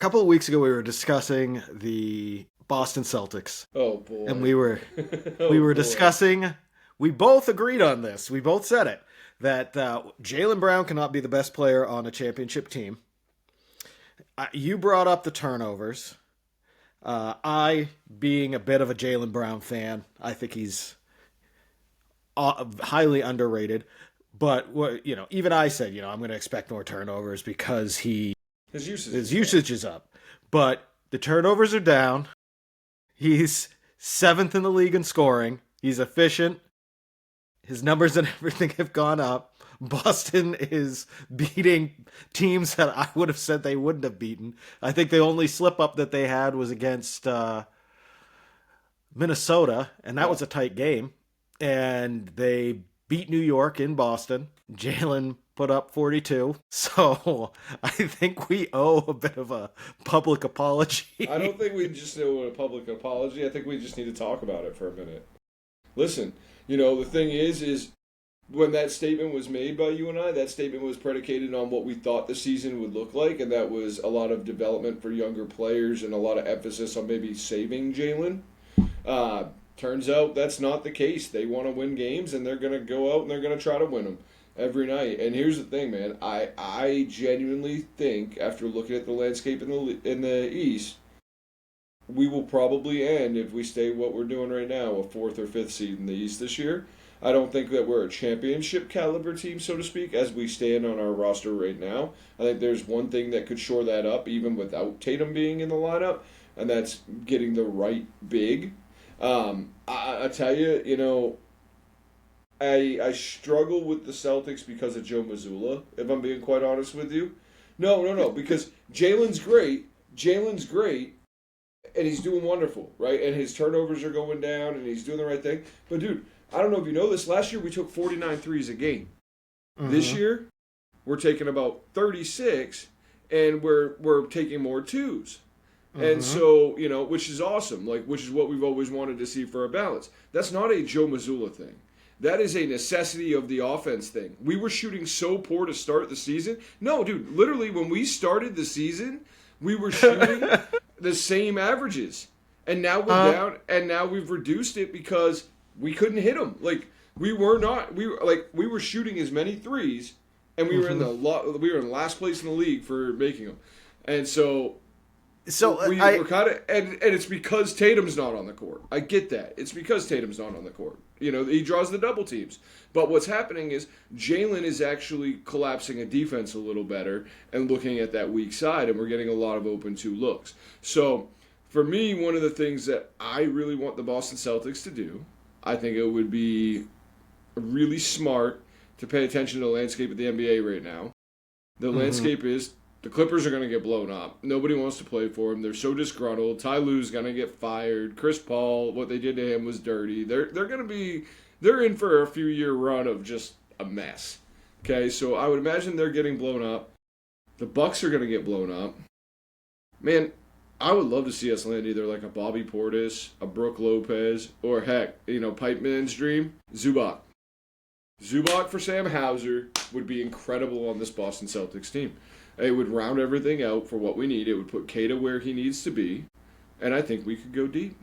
couple of weeks ago, we were discussing the Boston Celtics, Oh and boy. we were we Oh were boy. discussing. We both agreed on this. We both said it that Jalen Brown cannot be the best player on a championship team. You brought up the turnovers. I, being a bit of a Jalen Brown fan, I think he's highly underrated. But even I said, I'm going to expect more turnovers because His usage his is up. usage is up. But the turnovers are down. He's seventh in the league in scoring. He's efficient. His numbers and everything have gone up. Boston is beating teams that I would have said they wouldn't have beaten. I think the only slip up that they had was against Minnesota, and that Yeah. was a tight game. And they beat New York in Boston. Jalen put up 42. So I think we owe a bit of a public I don't apology. think we just owe a public apology. I think we just need to talk about it for a minute. Listen, the thing is when that statement was made by you and I, that statement was predicated on what we thought the season would look like, and that was a lot of development for younger players and a lot of emphasis on maybe saving Jalen. Turns out that's not the case. They want to win games, and they're going to go out and they're going to try to win them every night. And here's the thing, man. I genuinely think after looking at the landscape in the East, we will probably end if we stay what we're doing right now, a fourth or fifth seed in the East this year. I don't think that we're a championship caliber team, so to speak, as we stand on our roster right now. I think there's one thing that could shore that up, even without Tatum being in the lineup, and that's getting the right big. I tell you, I struggle with the Celtics because of Joe Mazzulla, if I'm being quite honest with you. No, because Jalen's great. Jalen's great, and he's doing wonderful, right? And his turnovers are going down, and he's doing the right thing. But, dude, I don't know if you know this. Last year, we took 49 threes a game. This Mm-hmm. year, we're taking about 36, and we're taking more twos. And Mm-hmm. so, which is awesome, which is what we've always wanted to see for a balance. That's not a Joe Mazzulla thing. That is a necessity of the offense thing. We were shooting so poor to start the season. No, dude, literally, when we started the season, we were shooting the same averages. And now we're uh, down, and now we've reduced it because we couldn't hit them. We were shooting as many threes, and mhm. we were in last place in the league for making them. And so So we're kind of and it's because Tatum's not on the court. I get that. It's because Tatum's not on the court. He draws the double teams. But what's happening is Jalen is actually collapsing a defense a little better and looking at that weak side, and we're getting a lot of open two looks. So for me, one of the things that I really want the Boston Celtics to do, I think it would be really smart to pay attention to the landscape of the NBA right now. The mhm. landscape is the Clippers are going to get blown up. Nobody wants to play for them. They're so disgruntled. Ty Lue's going to get fired. Chris Paul, what they did to him was dirty. They're going to be they're in for a few year run of just a mess. Okay, so I would imagine they're getting blown up. The Bucks are going to get blown up. Man, I would love to see us land either like a Bobby Portis, a Brooke Lopez, or heck, Pipe Man's dream, Zubac. Zubac for Sam Hauser would be incredible on this Boston Celtics team. It would round everything out for what we need. It would put Kata where he needs to be, and I think we could go deep.